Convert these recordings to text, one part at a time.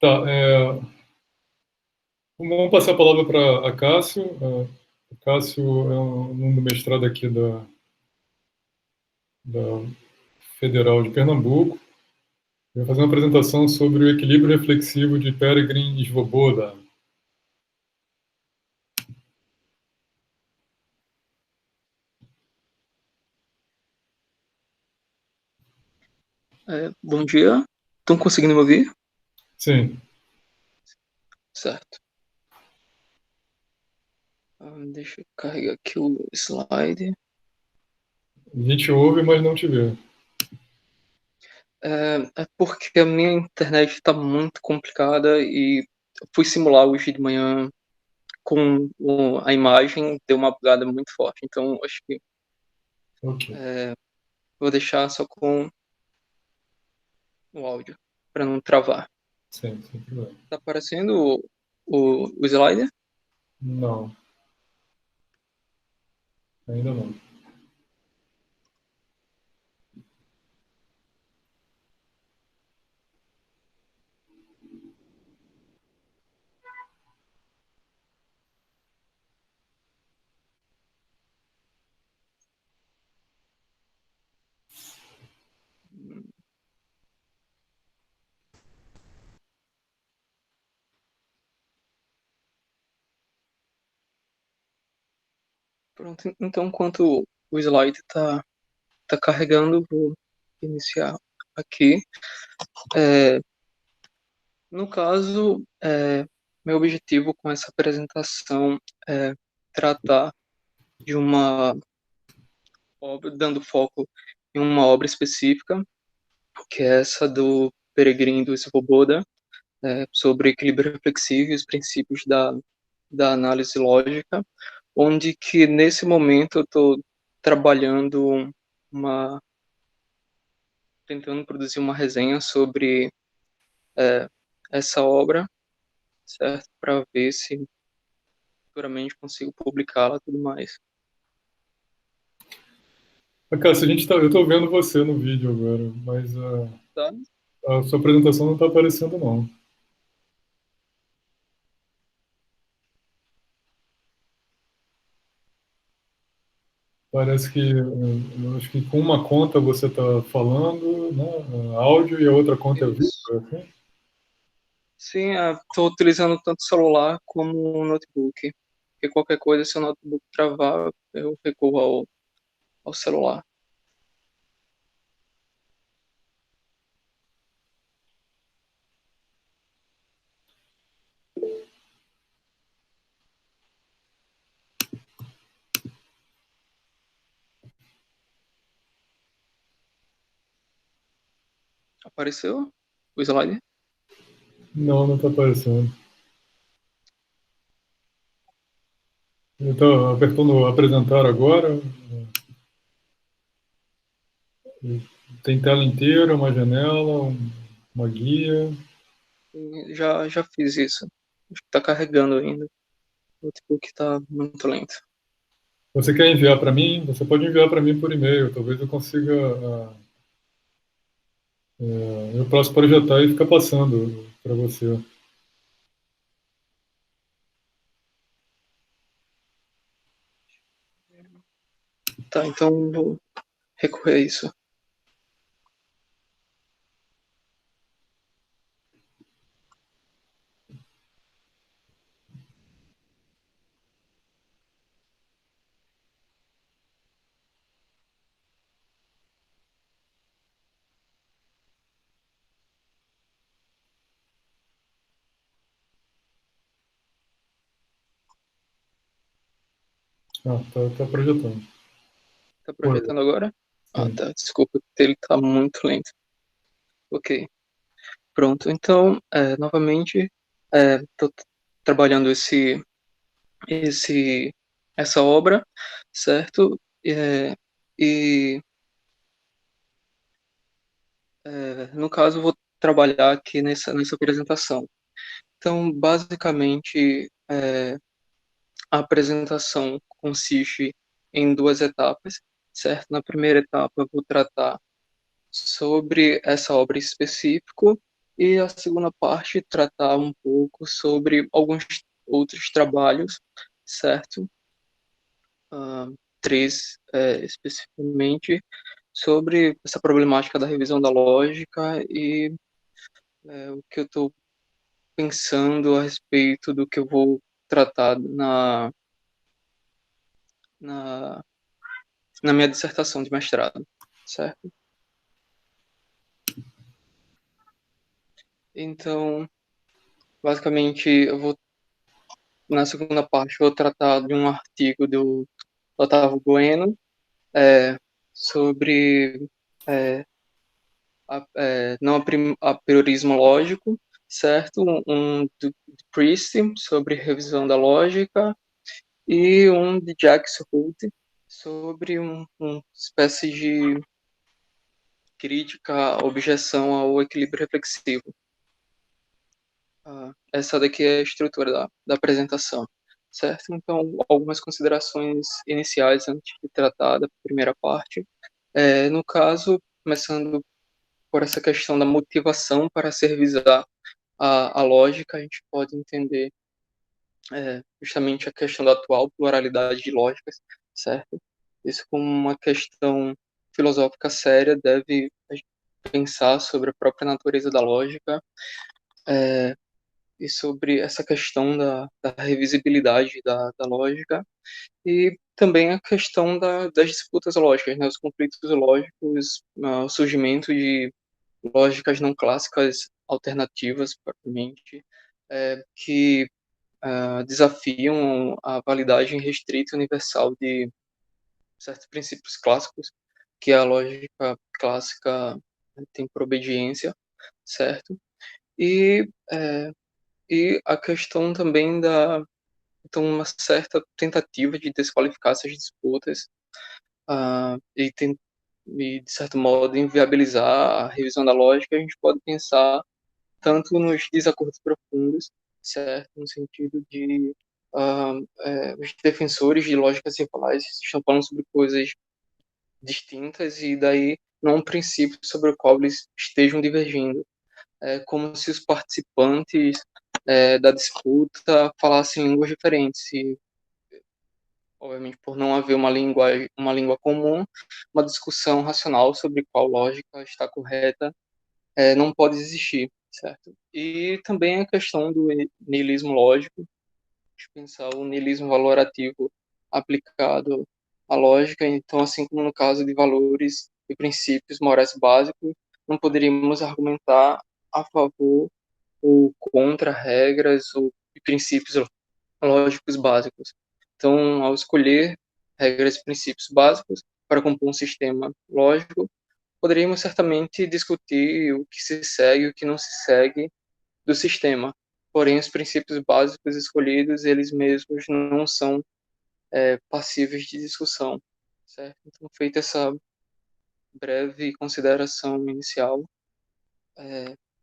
Tá, vamos passar a palavra para a Cássio. A Cássio é um aluno do mestrado aqui da Federal de Pernambuco. Vai fazer uma apresentação sobre o equilíbrio reflexivo de Peregrine e Svoboda. Bom dia. Estão conseguindo me ouvir? Sim. Certo. Deixa eu carregar aqui o slide. A gente ouve, mas não te vê. É porque a minha internet está muito complicada e eu fui simular hoje de manhã com a imagem, deu uma bugada muito forte. Então, acho que Ok. vou deixar só com o áudio, para não travar. Sim, sem problema. Tá aparecendo o slide? Não, ainda não. Pronto. Então, enquanto o slide tá carregando, vou iniciar aqui. No caso, meu objetivo com essa apresentação é tratar de uma obra, dando foco em uma obra específica, que é essa do Peregrino do Svoboda, sobre equilíbrio reflexivo e os princípios da análise lógica, onde que nesse momento eu estou trabalhando tentando produzir uma resenha sobre essa obra, certo? Para ver se futuramente consigo publicá-la e tudo mais. Cássio, eu estou vendo você no vídeo agora, mas Tá? a sua apresentação não está aparecendo, não. Parece que, eu acho que com uma conta você está falando, né, áudio, e a outra conta é vídeo, Isso. assim? Sim, estou utilizando tanto o celular como o notebook. Porque qualquer coisa, se o notebook travar, eu recorro ao celular. Apareceu o slide? Não, não está aparecendo. Então, apertando apresentar agora. Tem tela inteira, uma janela, uma guia. Já fiz isso. Acho que está carregando ainda. O notebook está muito lento. Você quer enviar para mim? Você pode enviar para mim por e-mail. Talvez eu consiga. Eu posso projetar e ficar passando para você. Tá, então vou recorrer a isso. Tá projetando. Tá Oi, projetando agora? Ah, sim. tá. Desculpa, ele tá muito lento. Ok. Pronto. Então, novamente, estou trabalhando esse, essa obra, certo? E, no caso, eu vou trabalhar aqui nessa apresentação. Então, basicamente, a apresentação consiste em duas etapas, certo? Na primeira etapa, eu vou tratar sobre essa obra em específico, E a segunda parte tratar um pouco sobre alguns outros trabalhos, certo? Três especificamente, sobre essa problemática da revisão da lógica e o que eu estou pensando a respeito do que eu vou tratar na, na minha dissertação de mestrado, certo? Então, basicamente, na segunda parte, eu vou tratar de um artigo do Otávio Bueno, sobre é, não a priorismo lógico, certo? Do Priest sobre revisão da lógica e um de Jacques Holt sobre uma espécie de crítica, objeção ao equilíbrio reflexivo. Essa daqui é a estrutura da apresentação, certo? Então, algumas considerações iniciais antes de tratar da primeira parte. No caso, começando por essa questão da motivação para se revisar a lógica, a gente pode entender justamente a questão da atual pluralidade de lógicas, certo? Isso como uma questão filosófica séria deve pensar sobre a própria natureza da lógica e sobre essa questão da revisibilidade da lógica e também a questão das disputas lógicas, né? Os conflitos lógicos, o surgimento de lógicas não clássicas alternativas, propriamente, que desafiam a validade restrita e universal de certos princípios clássicos, que a lógica clássica tem por obediência, certo? E, e a questão também então, uma certa tentativa de desqualificar essas disputas e, e, de certo modo, inviabilizar a revisão da lógica, a gente pode pensar tanto nos desacordos profundos, certo? No sentido de os defensores de lógicas irregulares estão falando sobre coisas distintas e daí não um princípio sobre o qual eles estejam divergindo. É como se os participantes da disputa falassem línguas diferentes e, obviamente, por não haver uma língua comum, uma discussão racional sobre qual lógica está correta não pode existir, certo? E também a questão do niilismo lógico, de pensar o niilismo valorativo aplicado à lógica. Então, assim como no caso de valores e princípios morais básicos, não poderíamos argumentar a favor ou contra regras ou princípios lógicos básicos. Então, ao escolher regras e princípios básicos para compor um sistema lógico, poderíamos certamente discutir o que se segue e o que não se segue do sistema. Porém, os princípios básicos escolhidos, eles mesmos não são passíveis de discussão, certo? Então, feita essa breve consideração inicial,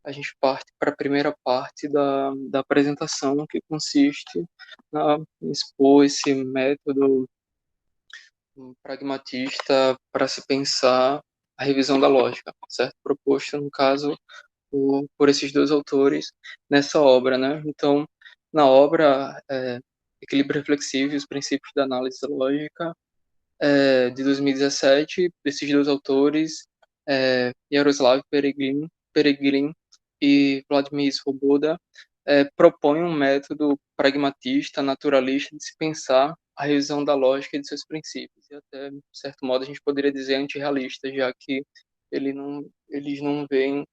a gente parte para a primeira parte da apresentação, que consiste em expor esse método pragmatista para se pensar a revisão da lógica, certo? Proposto, no caso, por esses dois autores nessa obra, né? Então, na obra Equilíbrio Reflexivo e os Princípios da Análise Lógica, de 2017, esses dois autores, Jaroslav Peregrin e Vladimir Svoboda, propõem um método pragmatista, naturalista de se pensar a revisão da lógica e de seus princípios. E até, de certo modo, a gente poderia dizer antirrealista, já que eles não veem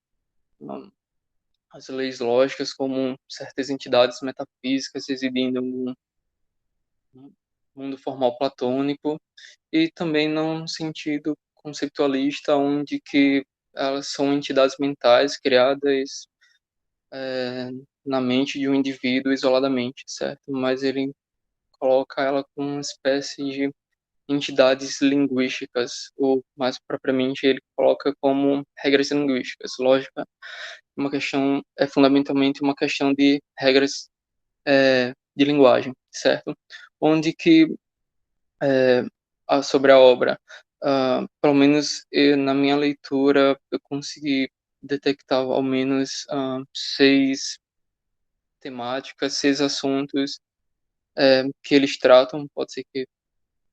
as leis lógicas como certas entidades metafísicas residindo no mundo formal platônico e também num sentido conceitualista onde que elas são entidades mentais criadas na mente de um indivíduo isoladamente, certo? Mas ele coloca ela como uma espécie de entidades linguísticas, ou mais propriamente ele coloca como regras linguísticas. Lógica é fundamentalmente uma questão de regras de linguagem, certo? Onde que sobre a obra, pelo menos na minha leitura, eu consegui detectar ao menos 6 temáticas, 6 assuntos que eles tratam. Pode ser que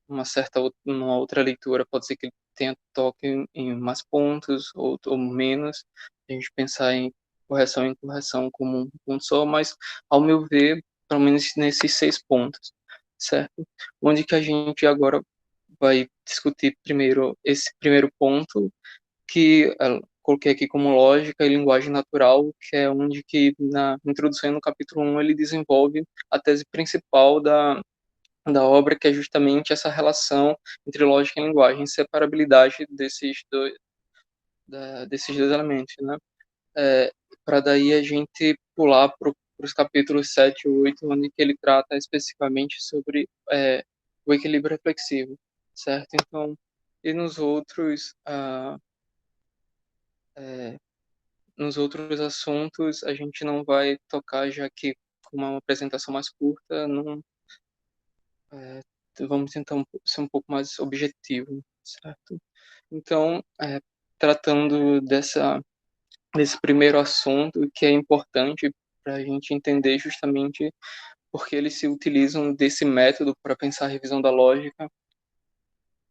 uma outra leitura, pode ser que ele tenha toque em mais pontos ou menos. A gente pensar em correção e incorreção como um ponto só, mas, ao meu ver, pelo menos nesses 6 pontos, certo? Onde que a gente agora vai discutir primeiro esse primeiro ponto, que coloquei aqui como lógica e linguagem natural, que é onde que na introdução no capítulo 1 ele desenvolve a tese principal da obra, que é justamente essa relação entre lógica e linguagem, inseparabilidade desses dois elementos, né? Para daí a gente pular para os capítulos 7 e 8, onde que ele trata especificamente sobre o equilíbrio reflexivo, certo? Então, e nos outros assuntos a gente não vai tocar, já que com uma apresentação mais curta, não, vamos tentar ser um pouco mais objetivo, certo? Então, tratando desse primeiro assunto, que é importante para a gente entender justamente porque eles se utilizam desse método para pensar a revisão da lógica,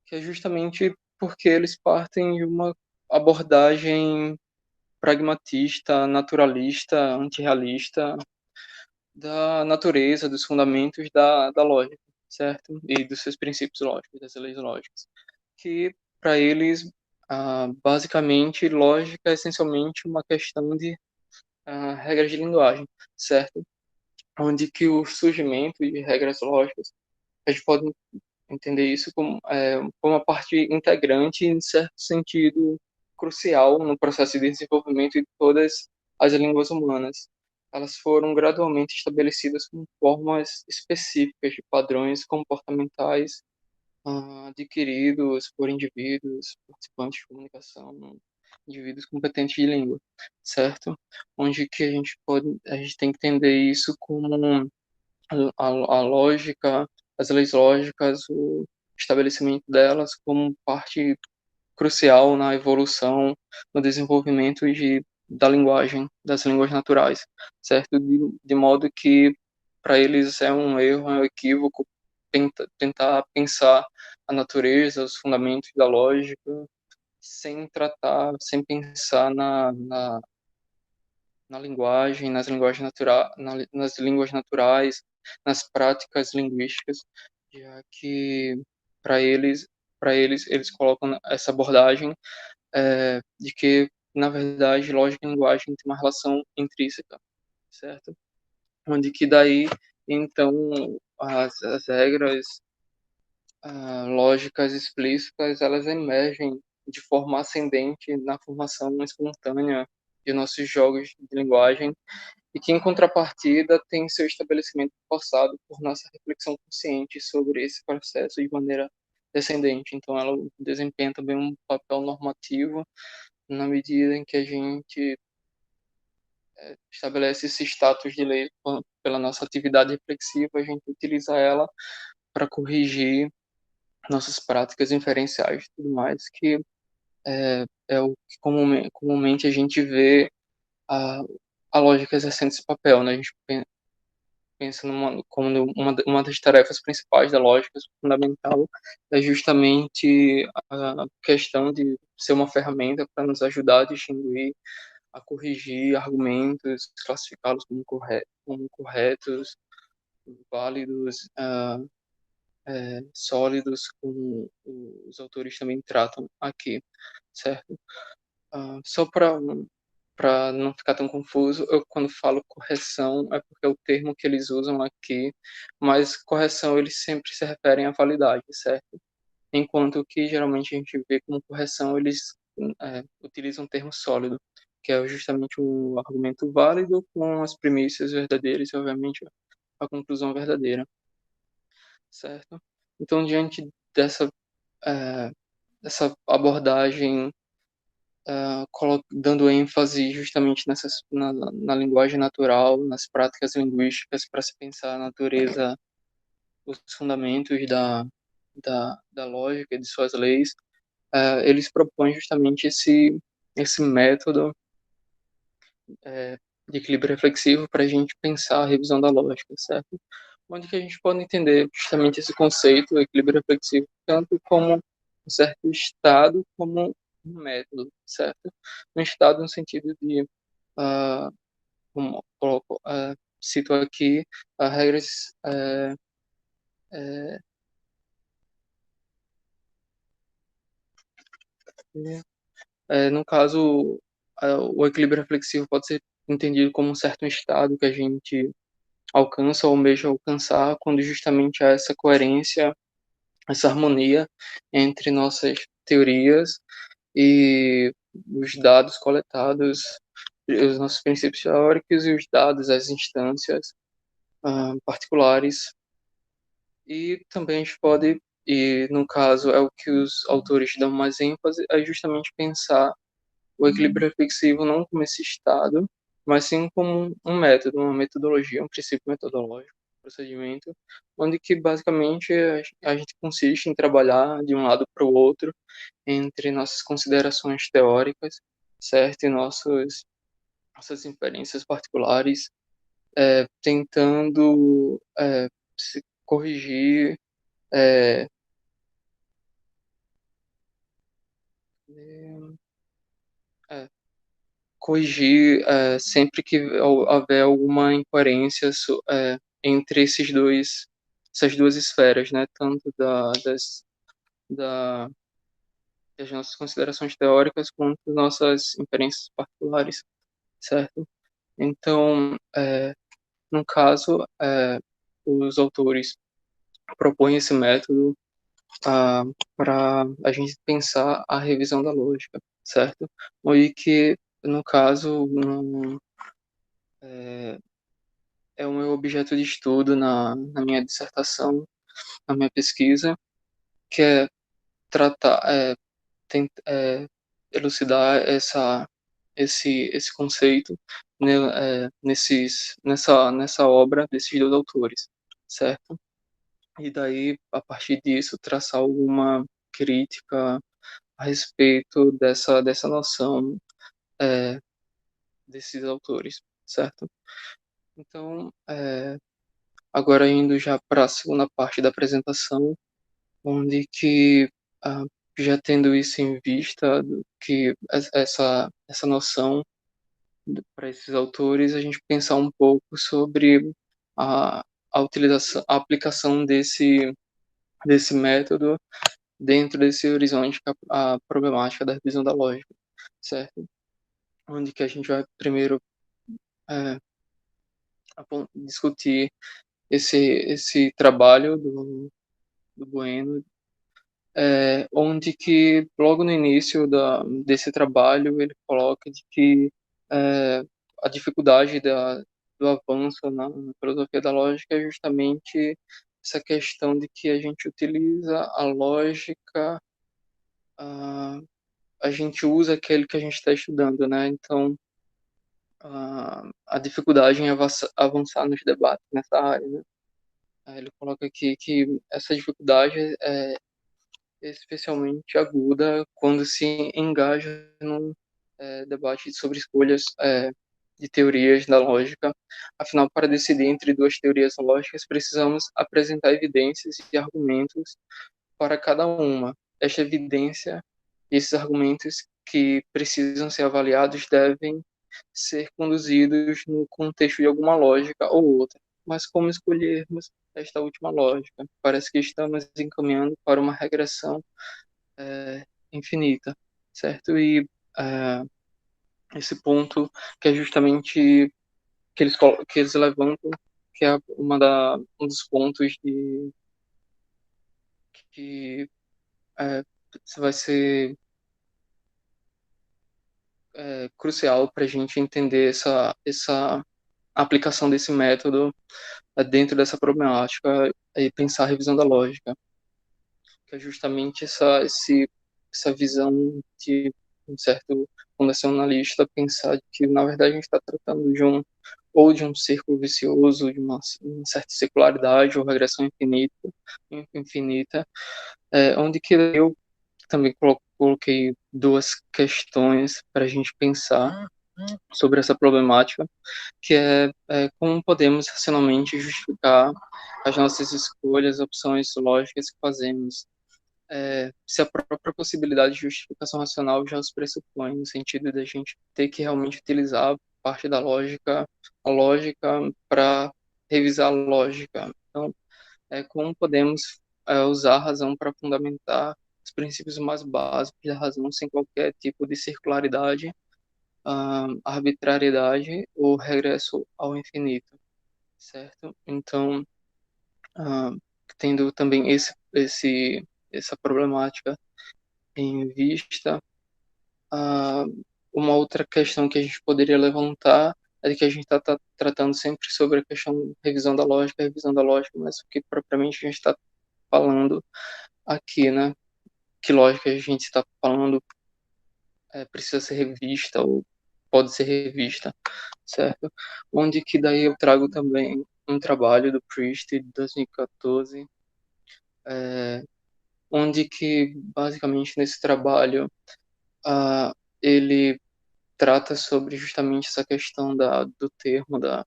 que é justamente porque eles partem de uma abordagem pragmatista, naturalista, antirrealista da natureza, dos fundamentos da lógica, certo? E dos seus princípios lógicos, das leis lógicas. Que, para eles, basicamente, lógica é essencialmente uma questão de regras de linguagem, certo? Onde que o surgimento de regras lógicas, a gente pode entender isso como uma parte integrante, em certo sentido, crucial no processo de desenvolvimento de todas as línguas humanas. Elas foram gradualmente estabelecidas como formas específicas de padrões comportamentais adquiridos por indivíduos, participantes de comunicação, indivíduos competentes de língua, certo? Onde que a gente tem que entender isso como a lógica, as leis lógicas, o estabelecimento delas como parte crucial na evolução, no desenvolvimento da linguagem, das línguas naturais, certo? De modo que, para eles, é um erro, é um equívoco tentar pensar a natureza, os fundamentos da lógica, sem pensar na linguagem, nas línguas naturais, nas práticas linguísticas, já que para eles, eles colocam essa abordagem de que, na verdade, lógica e linguagem têm uma relação intrínseca, certo? Onde que daí, então, as regras lógicas explícitas, elas emergem de forma ascendente na formação espontânea de nossos jogos de linguagem, e que, em contrapartida, tem seu estabelecimento forçado por nossa reflexão consciente sobre esse processo de maneira descendente. Então, ela desempenha também um papel normativo na medida em que a gente estabelece esse status de lei pela nossa atividade reflexiva, a gente utiliza ela para corrigir nossas práticas inferenciais e tudo mais, que é o que comumente a gente vê a, a lógica exercendo esse papel, né? A gente pensa como uma das tarefas principais da lógica fundamental é justamente a questão de ser uma ferramenta para nos ajudar a distinguir, a corrigir argumentos, classificá-los como corretos, válidos, sólidos, como os autores também tratam aqui, certo? Só para não ficar tão confuso, eu quando falo correção é porque é o termo que eles usam aqui, mas correção eles sempre se referem à validade, certo? Enquanto que geralmente a gente vê como correção eles utilizam o termo sólido, que é justamente um argumento válido com as premissas verdadeiras e, obviamente, a conclusão verdadeira, certo? Então, diante eh, dessa abordagem dando ênfase justamente na linguagem natural, nas práticas linguísticas, para se pensar a natureza, os fundamentos da lógica e de suas leis, eles propõem justamente esse método de equilíbrio reflexivo para a gente pensar a revisão da lógica, certo? Onde que a gente pode entender justamente esse conceito, o equilíbrio reflexivo, tanto como um certo estado, como um método, certo? Um estado no sentido de, como coloco, cito aqui, regras, no caso, o equilíbrio reflexivo pode ser entendido como um certo estado que a gente alcança ou almeja alcançar quando justamente há essa coerência, essa harmonia entre nossas teorias e os dados coletados, os nossos princípios teóricos e os dados, as instâncias particulares. E também a gente pode, e no caso é o que os autores dão mais ênfase, é justamente pensar o equilíbrio reflexivo não como esse estado, mas sim como um método, uma metodologia, um princípio metodológico, um procedimento, onde que basicamente a gente consiste em trabalhar de um lado para o outro entre nossas considerações teóricas, certo? E nossas inferências particulares, tentando se corrigir, é, é, corrigir sempre que houver alguma incoerência entre essas duas esferas, né? Tanto da, das nossas considerações teóricas quanto das nossas inferências particulares, certo? Então, no caso, os autores propõem esse método para a gente pensar a revisão da lógica, certo? E que, no caso, é o meu objeto de estudo na minha dissertação, na minha pesquisa, que é tratar, elucidar esse conceito né, nessa obra desses dois autores, certo? E daí, a partir disso, traçar alguma crítica a respeito dessa noção desses autores, certo? Então, agora indo já para a segunda parte da apresentação, onde que ah, já tendo isso em vista, que essa noção para esses autores, a gente pensar um pouco sobre a, a utilização, a aplicação desse método dentro desse horizonte que é a problemática da revisão da lógica, certo? Onde que a gente vai primeiro é, discutir esse trabalho do Bueno, onde que logo no início desse trabalho ele coloca de que é, a dificuldade do avanço na filosofia da lógica é justamente essa questão de que a gente utiliza a lógica, a, a gente usa aquele que a gente está estudando, né? Então, a dificuldade em avançar nos debates nessa área, né? Aí ele coloca aqui que essa dificuldade é especialmente aguda quando se engaja num debate sobre escolhas de teorias da lógica. Afinal, para decidir entre duas teorias lógicas, precisamos apresentar evidências e argumentos para cada uma. Esta evidência e esses argumentos que precisam ser avaliados devem ser conduzidos no contexto de alguma lógica ou outra. Mas como escolhermos esta última lógica? Parece que estamos encaminhando para uma regressão infinita, certo? E esse ponto que é justamente que eles levantam, que é um dos pontos que é, vai ser crucial para a gente entender essa aplicação desse método dentro dessa problemática e pensar a revisão da lógica, que é justamente essa visão de um certo fundacionalista pensar que, na verdade, a gente está tratando de um círculo vicioso, de uma certa secularidade ou regressão infinita, onde que eu também coloquei duas questões para a gente pensar, sobre essa problemática, que é como podemos racionalmente justificar as nossas escolhas, opções lógicas que fazemos. Se a própria possibilidade de justificação racional já os pressupõe, no sentido da gente ter que realmente utilizar parte da lógica, a lógica para revisar a lógica. Então, como podemos usar a razão para fundamentar os princípios mais básicos da razão sem qualquer tipo de circularidade, arbitrariedade ou regresso ao infinito, certo? Então, ah, tendo também essa problemática em vista, ah, uma outra questão que a gente poderia levantar é de que a gente está tratando sempre sobre a questão de revisão da lógica, mas o que propriamente a gente está falando aqui, né? Que lógica a gente está falando precisa ser revista ou pode ser revista, certo? Onde que daí eu trago também um trabalho do Priest de 2014, onde que basicamente nesse trabalho ele trata sobre justamente essa questão do termo da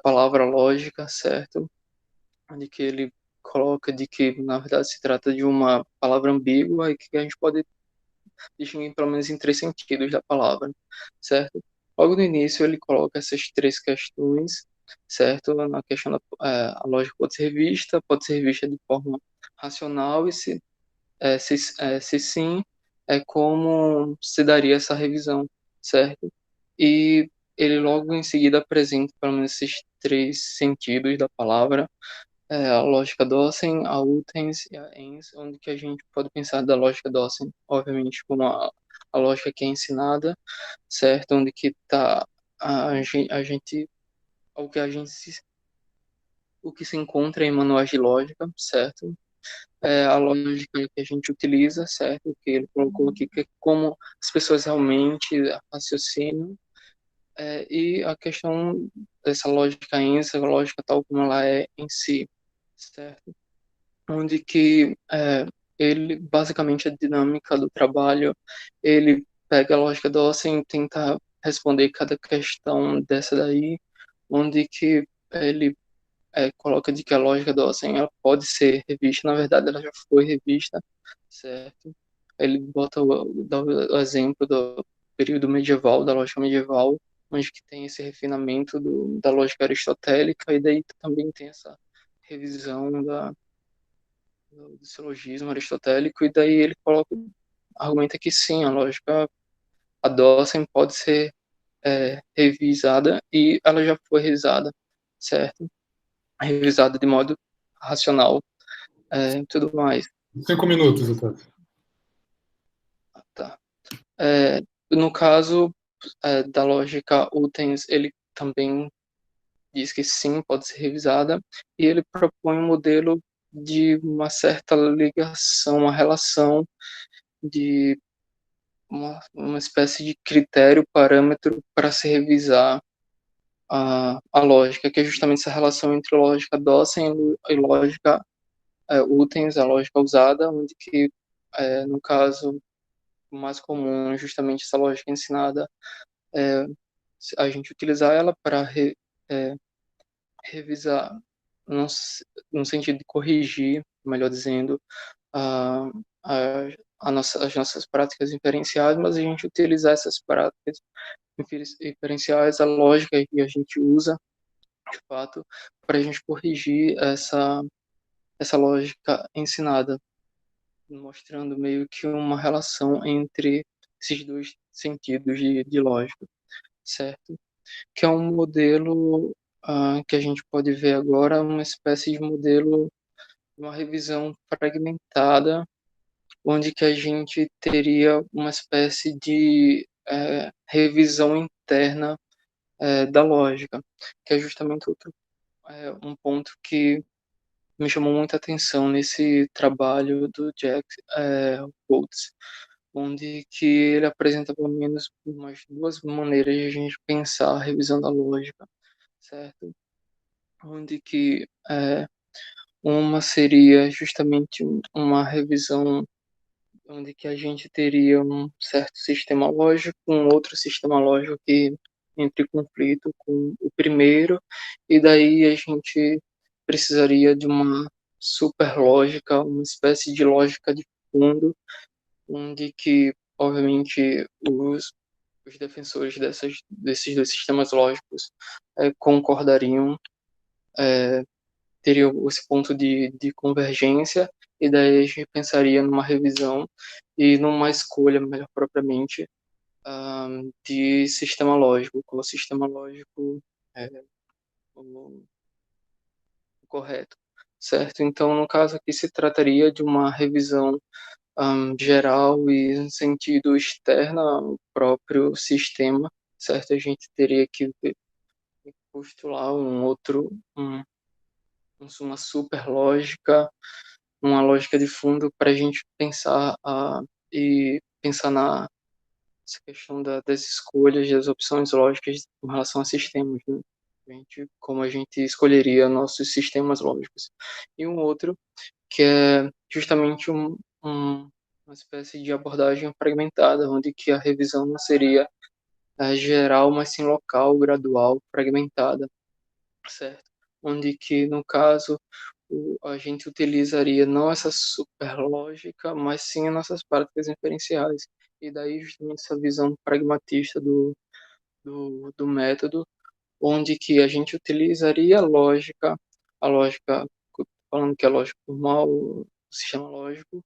palavra lógica, certo? Onde que ele coloca de que na verdade se trata de uma palavra ambígua e que a gente pode distinguir pelo menos em três sentidos da palavra, certo? Logo no início ele coloca essas três questões, certo? Na questão a lógica pode ser revista de forma racional e se sim, como se daria essa revisão, certo? E ele logo em seguida apresenta pelo menos esses três sentidos da palavra, a lógica Dawson, a Utens e a Ens, onde que a gente pode pensar da lógica Dawson, obviamente, como a lógica que é ensinada, certo? Onde que está a gente, o que a gente o que se encontra em manuais de lógica, certo? A lógica que a gente utiliza, certo? Que ele colocou aqui, que é como as pessoas realmente raciocinam, e a questão dessa lógica essa lógica tal como ela é em si, certo? Onde que ele, basicamente, a dinâmica do trabalho, ele pega a lógica do Dawson e tenta responder cada questão dessa daí, onde que ele coloca de que a lógica do Dawson ela pode ser revista, na verdade ela já foi revista, certo? Ele dá o exemplo do período medieval, da lógica medieval, onde que tem esse refinamento da lógica aristotélica, e daí também tem essa revisão do silogismo aristotélico, e daí ele argumenta que sim, a lógica, a Dawson pode ser revisada, e ela já foi revisada, certo? Revisada de modo racional, e tudo mais. 5 minutos, Otávio. Tá. No caso da lógica Utens, ele também diz que sim, pode ser revisada, e ele propõe um modelo de uma certa ligação, uma relação de uma espécie de critério, parâmetro para se revisar a lógica, que é justamente essa relação entre lógica Dawson e lógica Utens, a lógica usada, onde que, no caso mais comum, justamente essa lógica ensinada, é, a gente utilizar ela para revisar, no, no sentido de corrigir, melhor dizendo, a, a, as nossas práticas inferenciais, mas a gente utilizar essas práticas inferenciais, a lógica que a gente usa, de fato, para a gente corrigir essa lógica ensinada, mostrando meio que uma relação entre esses dois sentidos de lógica, certo? Que é um modelo que a gente pode ver agora, uma espécie de modelo, uma revisão fragmentada, onde que a gente teria uma espécie de revisão interna da lógica, que é justamente um ponto que me chamou muita atenção nesse trabalho do Jack Rhodes, onde que ele apresenta pelo menos umas duas maneiras de a gente pensar a revisão da lógica, certo? Onde que uma seria justamente uma revisão onde que a gente teria um certo sistema lógico, um outro sistema lógico que entre em conflito com o primeiro, e daí a gente precisaria de uma superlógica, uma espécie de lógica de fundo, onde que, obviamente, os defensores desses dois sistemas lógicos concordariam, teriam esse ponto de convergência, e daí a gente pensaria numa revisão e numa escolha, melhor propriamente, de sistema lógico, qual o sistema lógico é o correto, certo? Então, no caso aqui, se trataria de uma revisão geral e no sentido externo ao próprio sistema, certo? A gente teria que postular uma super lógica, uma lógica de fundo para a gente pensar e pensar na essa questão das escolhas, das opções lógicas com relação a sistemas, né? Como a gente escolheria nossos sistemas lógicos. E um outro que é justamente uma espécie de abordagem fragmentada, onde que a revisão não seria geral, mas sim local, gradual, fragmentada, certo? Onde que, no caso, a gente utilizaria não essa superlógica, mas sim as nossas práticas inferenciais. E daí justamente essa visão pragmatista do método, onde que a gente utilizaria a lógica, falando que é lógica formal, o sistema lógico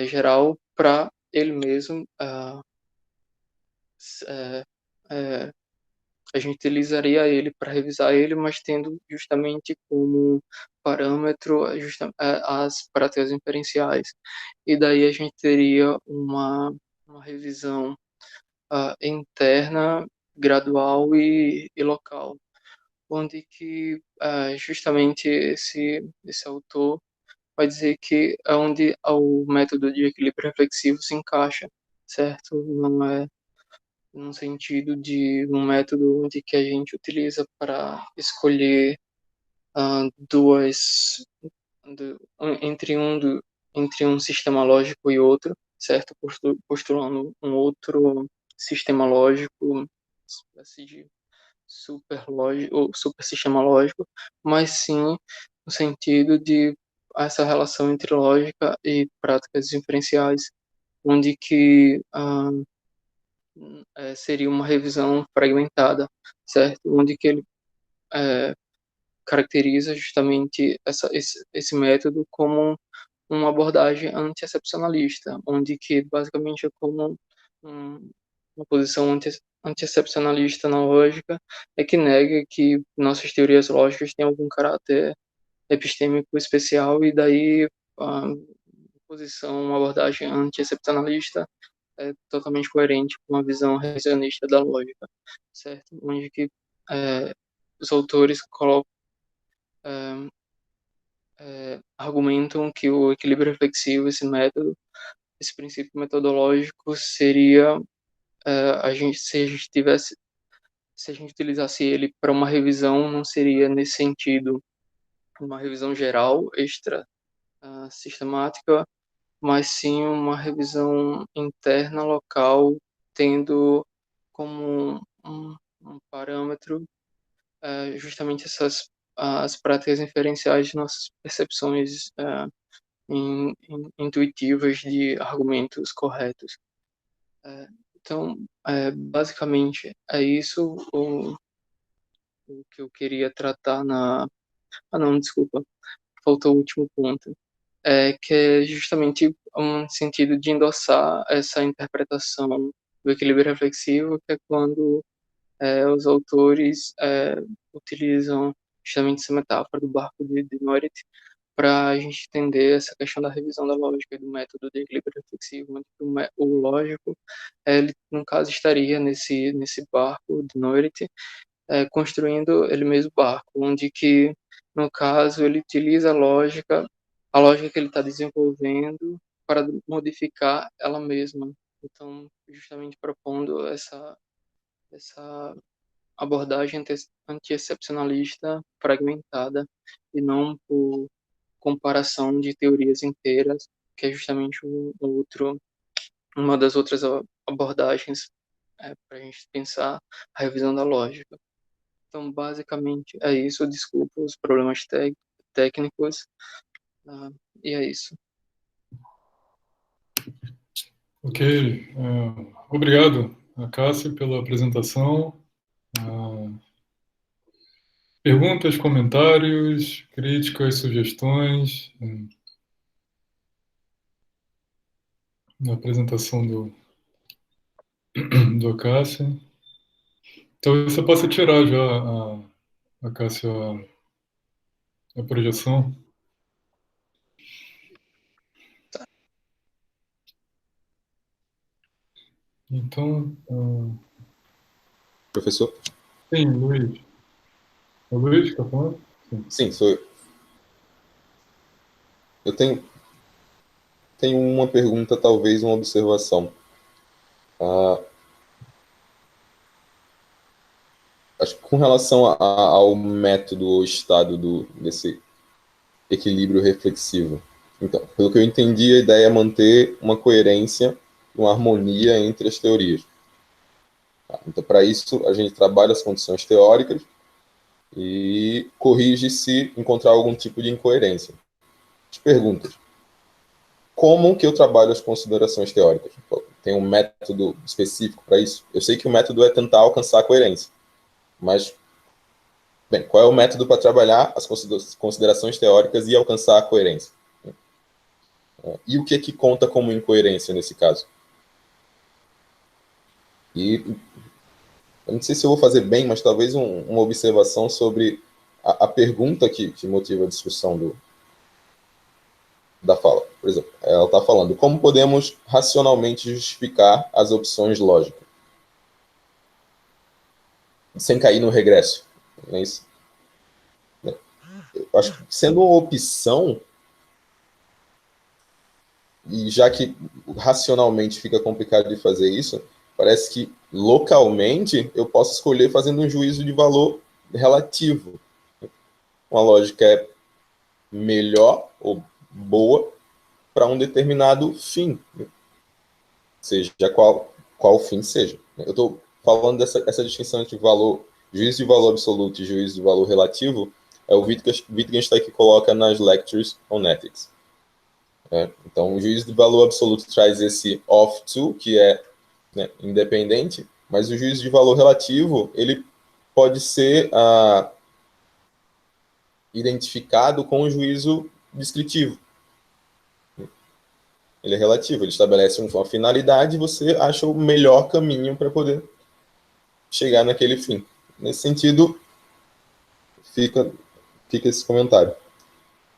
geral, para ele mesmo, é, é, a gente utilizaria ele para revisar ele, mas tendo justamente como parâmetro as práticas inferenciais. E daí a gente teria uma revisão interna, gradual e local, onde que justamente esse autor vai dizer que é onde o método de equilíbrio reflexivo se encaixa, certo? Não é num sentido de um método onde que a gente utiliza para escolher duas do, entre um do, entre um sistema lógico e outro, certo? Postulando um outro sistema lógico, uma espécie de super lógico ou super sistema lógico, mas sim no sentido de essa relação entre lógica e práticas inferenciais, onde que seria uma revisão fragmentada, certo? Onde que ele caracteriza justamente esse método como uma abordagem anti-excepcionalista, onde que basicamente é como uma posição anti-excepcionalista na lógica é que nega que nossas teorias lógicas têm algum caráter epistêmico especial, e daí a posição, uma abordagem anti-excepcionalista é totalmente coerente com a visão revisionista da lógica, certo? Onde que os autores colocam, argumentam que o equilíbrio reflexivo, esse método, esse princípio metodológico seria se a gente utilizasse ele para uma revisão, não seria nesse sentido uma revisão geral, extra sistemática, mas sim uma revisão interna, local, tendo como um parâmetro justamente as práticas inferenciais de nossas percepções intuitivas de argumentos corretos. Então, basicamente, é isso o que eu queria tratar na... Ah, não, desculpa, faltou o último ponto. Que é justamente um sentido de endossar essa interpretação do equilíbrio reflexivo, que é quando os autores utilizam justamente essa metáfora do barco de Norit para a gente entender essa questão da revisão da lógica e do método de equilíbrio reflexivo, onde o lógico, ele, no caso, estaria nesse barco de Norit, construindo ele mesmo barco, onde que, no caso, ele utiliza a lógica que ele está desenvolvendo para modificar ela mesma. Então, justamente propondo essa abordagem anti-excepcionalista fragmentada e não por comparação de teorias inteiras que é justamente uma das outras abordagens para a gente pensar a revisão da lógica. Então, basicamente, é isso. Desculpa os problemas técnicos, e é isso. Ok. Obrigado, Cássio, pela apresentação. Perguntas, comentários, críticas, sugestões na apresentação do Cássio. Talvez você possa tirar já, Cássio, a projeção. Então, Professor? sim, Luiz. É o Luiz que está falando? Sim, sou eu. Eu tenho uma pergunta, talvez uma observação. Acho que com relação ao método ou estado desse equilíbrio reflexivo. Então, pelo que eu entendi, a ideia é manter uma coerência, uma harmonia entre as teorias. Então, para isso, a gente trabalha as condições teóricas e corrige se encontrar algum tipo de incoerência. As perguntas. Como que eu trabalho as considerações teóricas? Tem um método específico para isso? Eu sei que o método é tentar alcançar a coerência, mas, bem, qual é o método para trabalhar as considerações teóricas e alcançar a coerência? E o que é que conta como incoerência nesse caso? E eu não sei se eu vou fazer bem, mas talvez uma observação sobre a pergunta que motiva a discussão da fala. Por exemplo, ela está falando: como podemos racionalmente justificar as opções lógicas sem cair no regresso? Não é isso? Eu acho que sendo uma opção, e já que racionalmente fica complicado de fazer isso, parece que localmente eu posso escolher fazendo um juízo de valor relativo. Uma lógica é melhor ou boa para um determinado fim, seja qual fim seja. Eu estou falando essa distinção entre valor, juízo de valor absoluto e juízo de valor relativo, é o Wittgenstein que coloca nas Lectures on Ethics. Então, o juízo de valor absoluto traz esse off to, que é, né, independente, mas o juízo de valor relativo, ele pode ser identificado com o juízo descritivo. Ele é relativo, ele estabelece uma finalidade e você acha o melhor caminho para poder chegar naquele fim. Nesse sentido, fica esse comentário.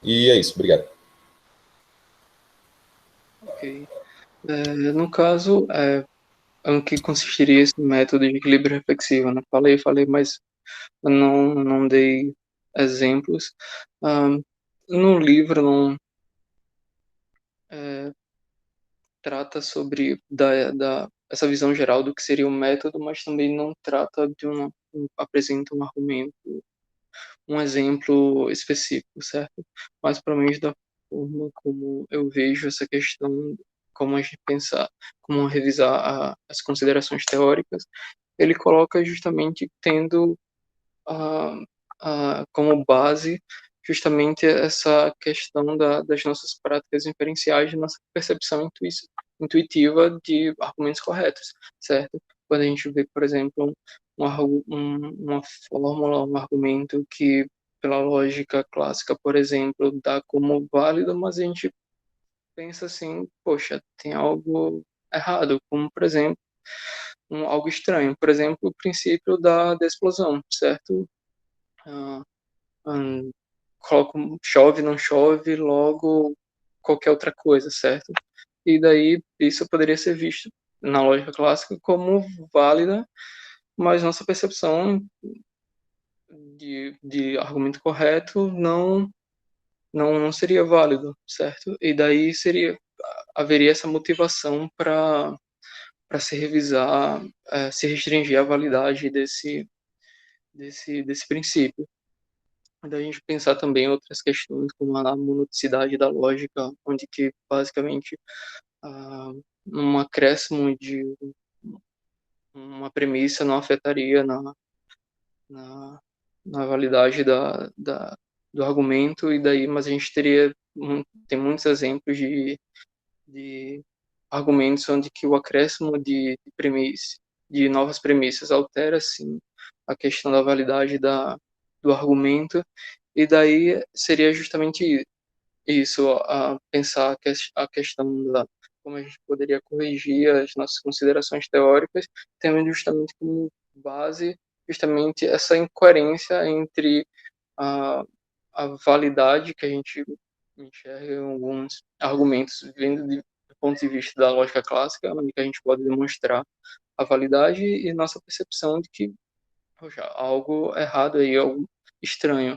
E é isso, obrigado. Ok. No caso, em que consistiria esse método de equilíbrio reflexivo, né? Falei, mas não dei exemplos. No livro não trata sobre essa visão geral do que seria o método, mas também não trata apresenta um argumento, um exemplo específico, certo? Mas para mim da forma como eu vejo essa questão, como a gente pensar, como revisar as considerações teóricas, ele coloca justamente tendo como base justamente essa questão das nossas práticas inferenciais, de nossa percepção intuitiva de argumentos corretos, certo? Quando a gente vê, por exemplo, uma fórmula, um argumento que, pela lógica clássica, por exemplo, dá como válido, mas a gente pensa assim, poxa, tem algo errado, como, por exemplo, algo estranho. Por exemplo, o princípio da explosão, certo? Ah, coloco chove, não chove, logo qualquer outra coisa, certo? E daí isso poderia ser visto na lógica clássica como válida, mas nossa percepção de argumento correto não seria válido, certo? E daí haveria essa motivação para se revisar, se restringir a validade desse princípio. Da gente pensar também outras questões, como a monodicidade da lógica, onde que, basicamente, um acréscimo de uma premissa não afetaria na, na validade do argumento, e daí, mas a gente tem muitos exemplos de argumentos onde que o acréscimo de novas premissas altera, sim, a questão da validade do argumento, e daí seria justamente isso, a pensar a questão da como a gente poderia corrigir as nossas considerações teóricas, tendo justamente como base justamente essa incoerência entre a, a validade que a gente enxerga em alguns argumentos vindo do ponto de vista da lógica clássica, onde que a gente pode demonstrar a validade, e nossa percepção de que, poxa, algo errado aí, algo estranho.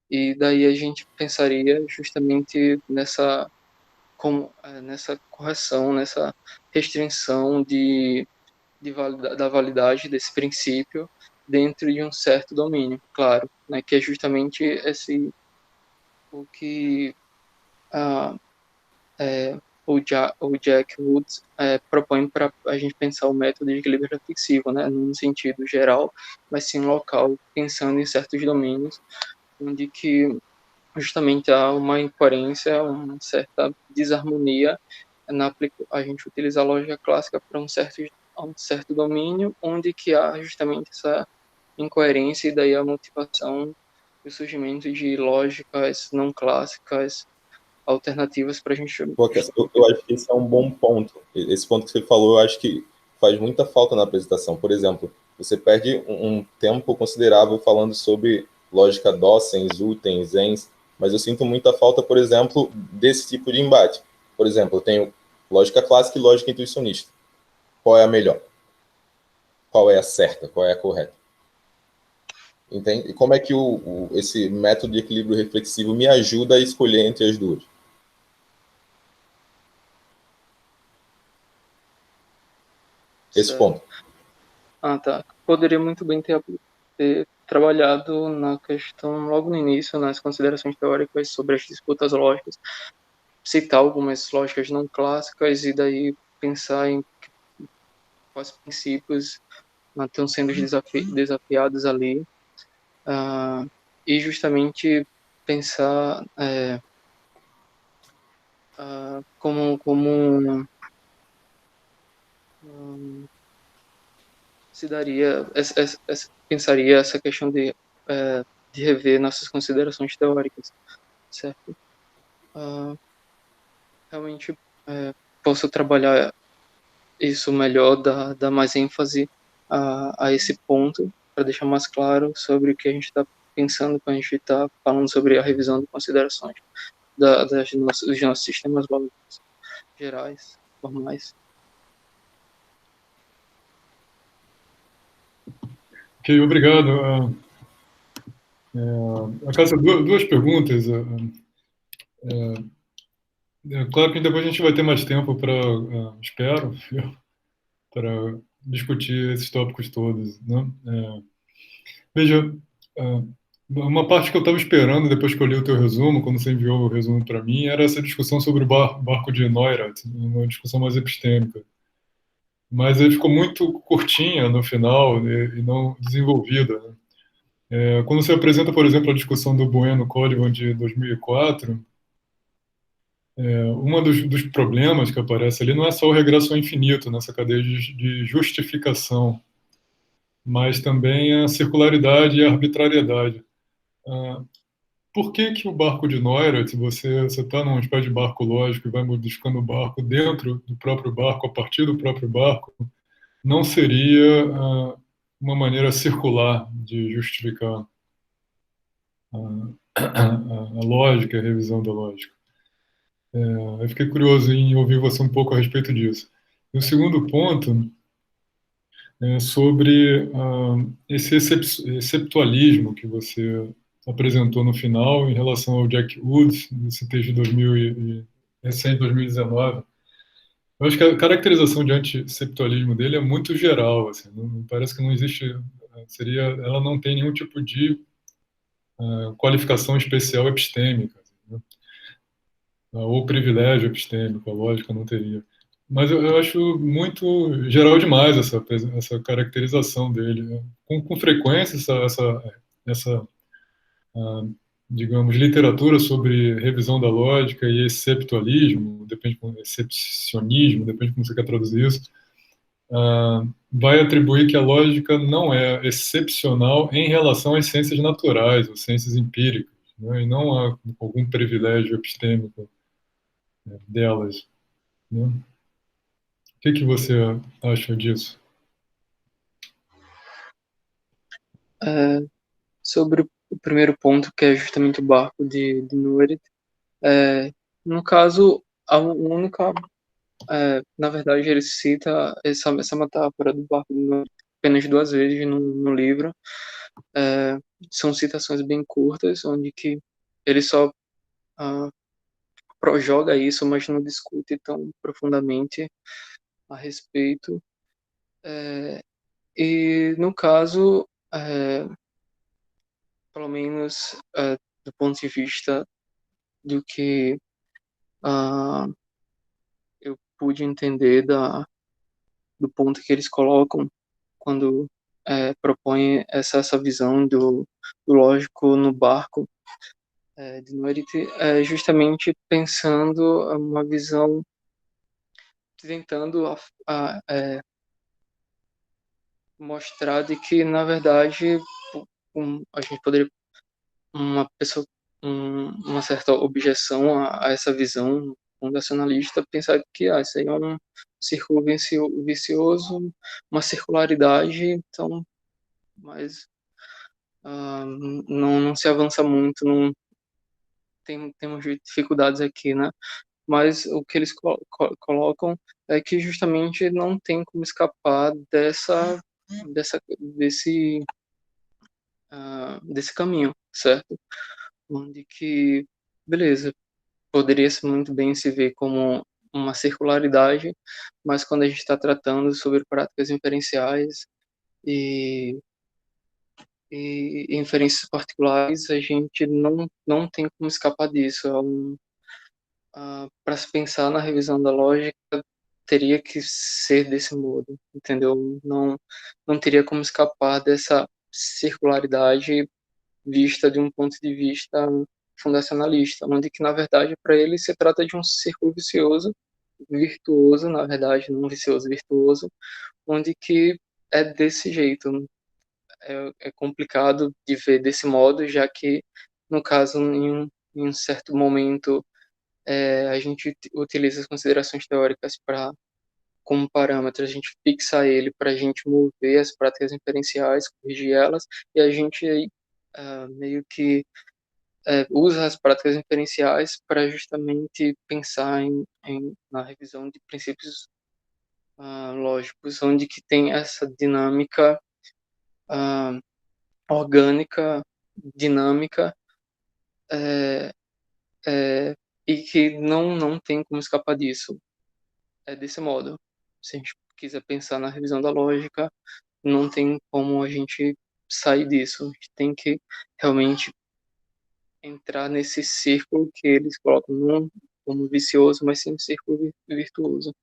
E daí a gente pensaria justamente nessa correção, nessa restrição da validade desse princípio dentro de um certo domínio, claro, né, que é justamente o que o Jack Woods propõe para a gente pensar o método de equilíbrio reflexivo, né, num sentido geral, mas sim local, pensando em certos domínios, onde que justamente há uma incoerência, uma certa desarmonia a gente utiliza a lógica clássica para um certo domínio, onde que há justamente essa incoerência, e daí a motivação e o surgimento de lógicas não clássicas alternativas para a gente... Pô, eu acho que esse é um bom ponto. Esse ponto que você falou, eu acho que faz muita falta na apresentação. Por exemplo, você perde um tempo considerável falando sobre lógica Dawkins, Utens, Zenz, mas eu sinto muita falta, por exemplo, desse tipo de embate. Por exemplo, eu tenho lógica clássica e lógica intuicionista. Qual é a melhor? Qual é a certa? Qual é a correta? Entende? E como é que esse método de equilíbrio reflexivo me ajuda a escolher entre as duas? Esse ponto. Tá. Poderia muito bem ter trabalhado na questão logo no início, nas considerações teóricas sobre as disputas lógicas, citar algumas lógicas não clássicas e daí pensar em quais princípios estão sendo desafiados ali, e justamente pensar como se daria pensaria essa questão de rever nossas considerações teóricas, certo? Realmente posso trabalhar isso melhor, dar mais ênfase a esse ponto, para deixar mais claro sobre o que a gente está pensando quando a gente está falando sobre a revisão de considerações dos nossos sistemas lógicos gerais, formais. Ok, obrigado. Cássia, duas perguntas. Claro que depois a gente vai ter mais tempo para, espero, para discutir esses tópicos todos, né? Veja, uma parte que eu estava esperando depois que eu li o teu resumo, quando você enviou o resumo para mim, era essa discussão sobre o barco de Neurath, uma discussão mais epistêmica. Mas ele ficou muito curtinha no final e não desenvolvida, né? Quando você apresenta, por exemplo, a discussão do Bueno-Coleman de 2004, um dos problemas que aparece ali não é só o regresso ao infinito nessa cadeia de justificação, mas também a circularidade e a arbitrariedade. Por que que o barco de Neurath, você está num espécie de barco lógico e vai modificando o barco dentro do próprio barco, a partir do próprio barco, não seria uma maneira circular de justificar a lógica, a revisão da lógica? Eu fiquei curioso em ouvir você um pouco a respeito disso. E o segundo ponto é sobre esse exceptualismo que você apresentou no final em relação ao Jack Woods, nesse texto de 2019. Eu acho que a caracterização de antiseptualismo dele é muito geral, assim, não parece que não existe, ela não tem nenhum tipo de qualificação especial epistêmica, né? Ou privilégio epistêmico, a lógica não teria. Mas eu acho muito geral demais essa caracterização dele, né? Com frequência, essa digamos, literatura sobre revisão da lógica e exceptualismo, excepcionismo, depende de como você quer traduzir isso, vai atribuir que a lógica não é excepcional em relação às ciências naturais, ou ciências empíricas, né? E não há algum privilégio epistêmico, né, delas, né? O que você acha disso? Sobre o primeiro ponto, que é justamente o barco de Núrida, no caso, a única, na verdade, ele cita essa metáfora do barco de Núrida apenas duas vezes no livro. São citações bem curtas, onde que ele só joga isso, mas não discute tão profundamente a respeito. E, no caso, pelo menos do ponto de vista do que eu pude entender do ponto que eles colocam quando propõem essa visão do lógico no barco de Noirite, justamente pensando uma visão, tentando mostrar de que, na verdade, a gente poderia, uma pessoa, uma certa objeção a essa visão fundacionalista, pensar que isso aí é um círculo vicioso, uma circularidade, então, mas não se avança muito, não temos dificuldades aqui, né? Mas o que eles colocam é que justamente não tem como escapar desse caminho, certo? Onde que, beleza, poderia muito bem se ver como uma circularidade, mas quando a gente está tratando sobre práticas inferenciais e, e inferências particulares, a gente não tem como escapar disso. Para se pensar na revisão da lógica, teria que ser desse modo, entendeu? Não teria como escapar dessa circularidade vista de um ponto de vista fundacionalista, onde que, na verdade, para ele se trata de um círculo vicioso, virtuoso, na verdade, não vicioso, virtuoso, onde que é desse jeito. É complicado de ver desse modo, já que, no caso, em um certo momento, a gente utiliza as considerações teóricas para como parâmetro, a gente fixa ele para a gente mover as práticas inferenciais, corrigir elas, e a gente meio que usa as práticas inferenciais para justamente pensar na revisão de princípios lógicos, onde que tem essa dinâmica orgânica, dinâmica, e que não tem como escapar disso. É desse modo. Se a gente quiser pensar na revisão da lógica, não tem como a gente sair disso. A gente tem que realmente entrar nesse círculo que eles colocam não como vicioso, mas sim um círculo virtuoso.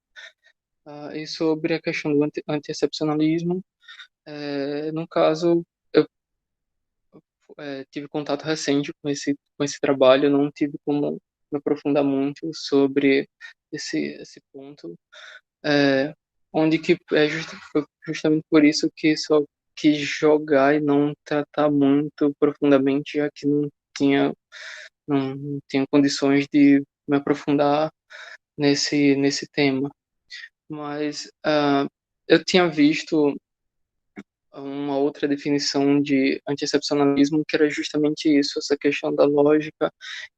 E sobre a questão do anti-excepcionalismo, no caso, eu tive contato recente com esse trabalho, não tive como me aprofundar muito sobre esse ponto, onde que foi justamente por isso que só quis jogar e não tratar muito profundamente, já que não tinha condições de me aprofundar nesse tema. Mas eu tinha visto uma outra definição de anti-excepcionalismo que era justamente isso, essa questão da lógica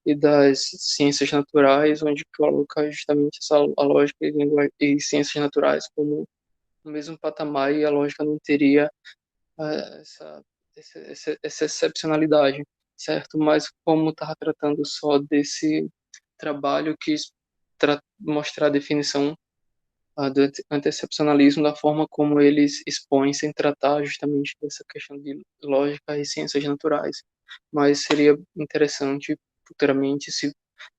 e das ciências naturais, onde coloca justamente a lógica e ciências naturais como no mesmo patamar, e a lógica não teria essa excepcionalidade, certo? Mas como estava tratando só desse trabalho, quis mostrar a definição do anti-excepcionalismo da forma como eles expõem sem tratar justamente dessa questão de lógica e ciências naturais. mas seria interessante futuramente, se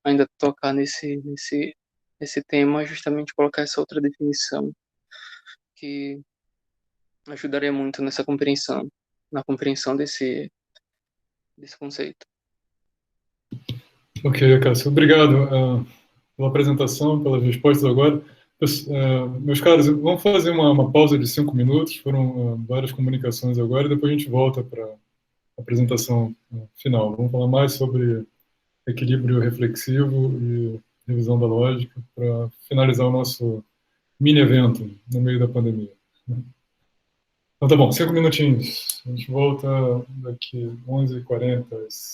ainda tocar nesse tema, justamente colocar essa outra definição que ajudaria muito nessa compreensão, na compreensão desse conceito. Ok, Cássio. Obrigado pela apresentação, pelas respostas agora. Meus caros, vamos fazer uma pausa de 5 minutos. Foram várias comunicações agora, e depois a gente volta para a apresentação final. Vamos falar mais sobre equilíbrio reflexivo e revisão da lógica para finalizar o nosso mini-evento no meio da pandemia. Então tá bom, 5 minutinhos. A gente volta daqui 11h40.